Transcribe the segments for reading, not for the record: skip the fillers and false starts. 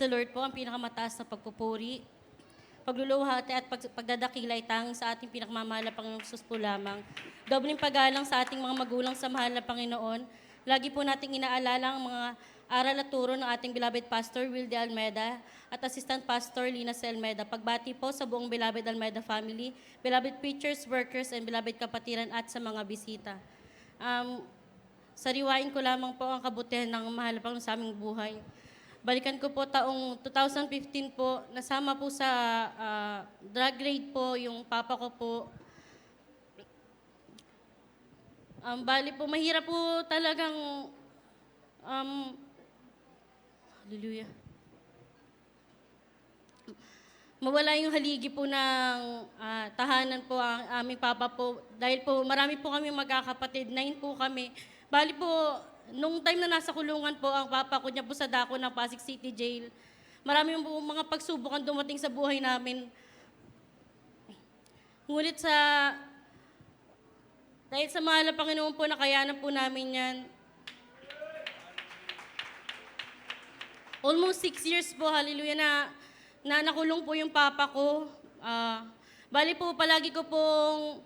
The Lord po ang pinakamataas na pagpupuri, pagluluhati at pagdadakila ay tanging sa ating pinakamamahal na Panginoong Sus po lamang. Dobling paggalang sa ating mga magulang sa mahal na Panginoon. Lagi po nating inaalala ang mga aral at turo ng ating beloved Pastor Will de Almeida at Assistant Pastor Lina C. Almeida. Pagbati po sa buong beloved Almeida family, beloved preachers, workers, and beloved kapatiran at sa mga bisita. Sariwain ko lamang po ang kabutihan ng mahal na Panginoon sa aming buhay. Balikan ko po taong 2015 po, nasama po sa drug raid po yung papa ko po. Bali po, mahirap po talagang, hallelujah. Mawala yung haligi po ng tahanan po ang aming papa po. Dahil po marami po kami magkakapatid, 9 po kami. Bali po, nung time na nasa kulungan po ang papa ko niya po sa dako ng Pasig City Jail, marami po mga pagsubok ang dumating sa buhay namin. Ngunit dahil sa mahal na Panginoon po, nakayanan po namin yan. Almost 6 years po, hallelujah, na nakulong po yung papa ko. Bali po, palagi ko pong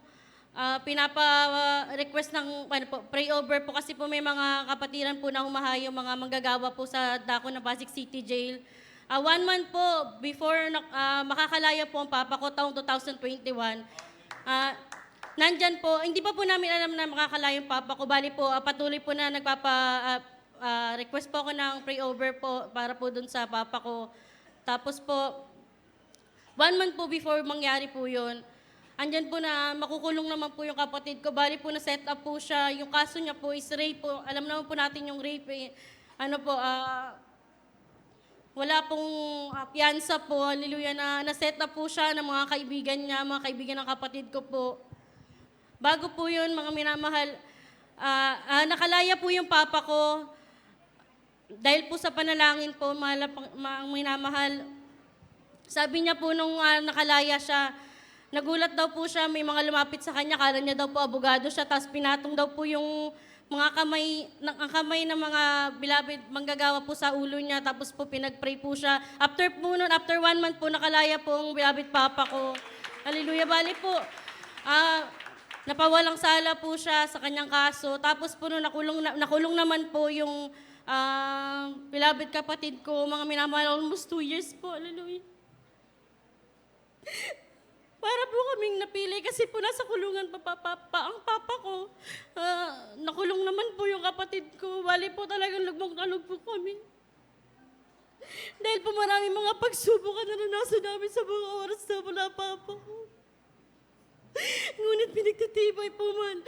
pinapa-request ng pray over po kasi po may mga kapatiran po na humahayo, mga manggagawa po sa dako ng Pasig City Jail. 1 month po before makakalaya po ang papa ko taong 2021, nandyan po, hindi pa po namin alam na makakalaya yung papa ko. Bali po, patuloy po na request po ako ng pray over po para po dun sa papa ko. Tapos po, 1 month po before mangyari po yun, andyan po na makukulong naman po yung kapatid ko. Bali po na set up po siya. Yung kaso niya po is rape po. Alam naman po natin yung rape eh. Wala pong piyansa po. Hallelujah, na set up po siya ng mga kaibigan niya, mga kaibigan ng kapatid ko po. Bago po yun, mga minamahal, nakalaya po yung papa ko. Dahil po sa panalangin po, mga minamahal, sabi niya po nung nakalaya siya, nagulat daw po siya, may mga lumapit sa kanya, kala niya daw po abogado siya, tapos pinatong daw po yung mga kamay ng mga beloved manggagawa po sa ulo niya, tapos po pinag-pray po siya. After 1 month po, nakalaya po ang beloved papa ko. Hallelujah, bali po. Napawalang sala po siya sa kanyang kaso. Tapos po nakulong naman po yung beloved kapatid ko, mga minamahal, almost 2 years po. Hallelujah. Para po kaming napili kasi po nasa kulungan pa ang papa ko. Nakulong naman po yung kapatid ko. Bali po talagang lugmok na lugmok kami. Dahil po maraming mga pagsubok na naranasan namin sa mga oras na wala papa ko. Ngunit pinagtitibay po man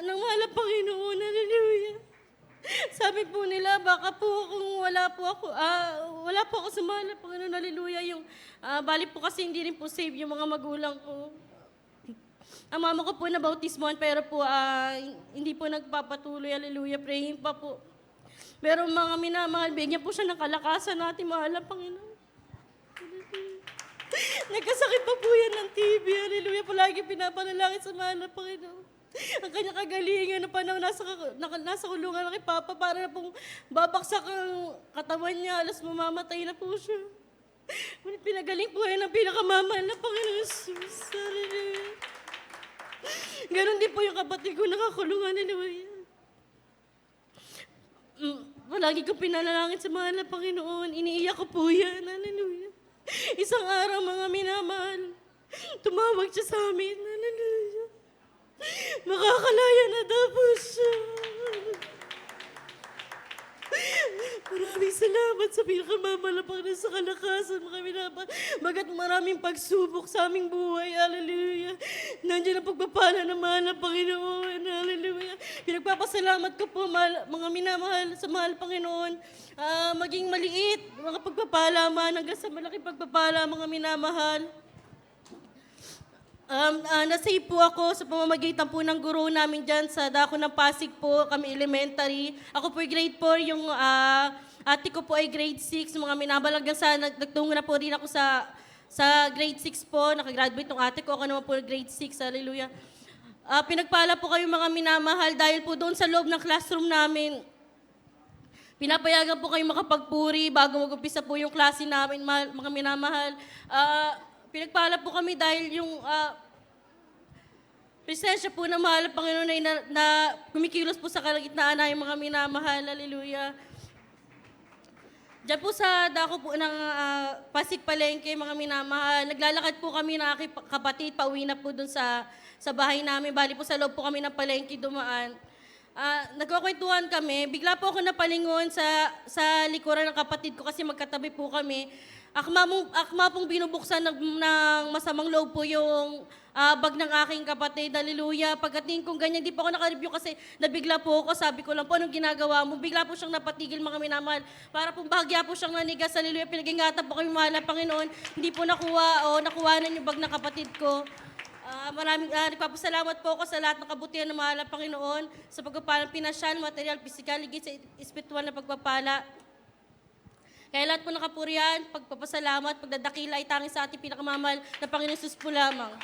ng mahal na Panginoon. Hallelujah. Sabi po nila, baka po kung wala po ako sa mahal na Panginoon, hallelujah, bali po kasi hindi rin po save yung mga magulang ko. Ang mama ko po nabautismohan, pero po hindi po nagpapatuloy, hallelujah, praying pa po. Pero mga minamahal, bigyan po siya ng kalakasan natin, mahal na Panginoon. Nagkasakit pa po yan ng TB, hallelujah, palagi pinapanalangin sa mahal na Panginoon. Ang kanya kagalingan na panahon nasa kulungan na kay Papa, para na pong babaksak ang katawan niya, alas mamamatay na po siya. Pinagaling po yan ng pinakamamahal na Panginoon Jesus. Hallelujah. Ganon din po yung kapatid ko nakakulungan, hallelujah. Palagi ko pinanalangin sa mahal na Panginoon, iniiyak ko po yan, hallelujah. Isang araw, mga minamahal, tumawag siya sa amin, hallelujah. Makakalaya na daw po siya. Maraming salamat sa pinakamalapang na sa kalakasan, mga minamahal. Bagat maraming pagsubok sa aming buhay, hallelujah. Nandiyan ang pagpapala ng mahal na Panginoon, hallelujah. Pinagpapasalamat ko po, mga minamahal, sa mahal Panginoon. Maging maliit, mga pagpapala man, hanggang sa malaking pagpapala, mga minamahal. Nasave po ako sa pamamagitan po ng guro namin dyan sa dako ng Pasig po, kami elementary. Ako po ay grade 4, yung ate ko po ay grade 6. Mga minabalagang nagtungo na po rin ako sa grade 6 po. Nakagraduate ng ate ko, ako naman po grade 6, hallelujah. Pinagpala po kayo mga minamahal dahil po doon sa loob ng classroom namin, Pinapayagan po kayo makapagpuri bago mag-umpisa po yung klase namin, mga minamahal. Pinagpala po kami dahil yung presensya po ng mahal na Panginoon ay na kumikilos po sa kalagitnaan na yung mga minamahal. Hallelujah. Diyan po sa dako po ng Pasig Palengke, mga minamahal, naglalakad po kami ng aking kapatid, pauwi na po dun sa bahay namin. Bali po sa loob po kami ng palengke dumaan. Nagkukwentuhan kami, bigla po ako napalingon sa likuran ng kapatid ko kasi magkatabi po kami. Akma pong binubuksan ng masamang loob po yung bag ng aking kapatid. Hallelujah. Pagdating kong ganyan, di po ako nakareview kasi nabigla po ako. Sabi ko lang po, anong ginagawa mo? Bigla po siyang napatigil, mga minamahal. Para pong bahagya po siyang nanigas. Hallelujah. Pinag-ingatan po kami, mahal na Panginoon. Hindi po nakuhanan yung bag ng kapatid ko. Nagpapasalamat po ako sa lahat ng kabutihan ng mahal na Panginoon sa pagpapalang pinasyal, material, pisikal, higit sa espiritual na pagpapala. Kaya lahat po ng kapurihan, pagpapasalamat, pagdadakila ay tanging sa ating pinakamamahal na Panginoon Jesus po lamang.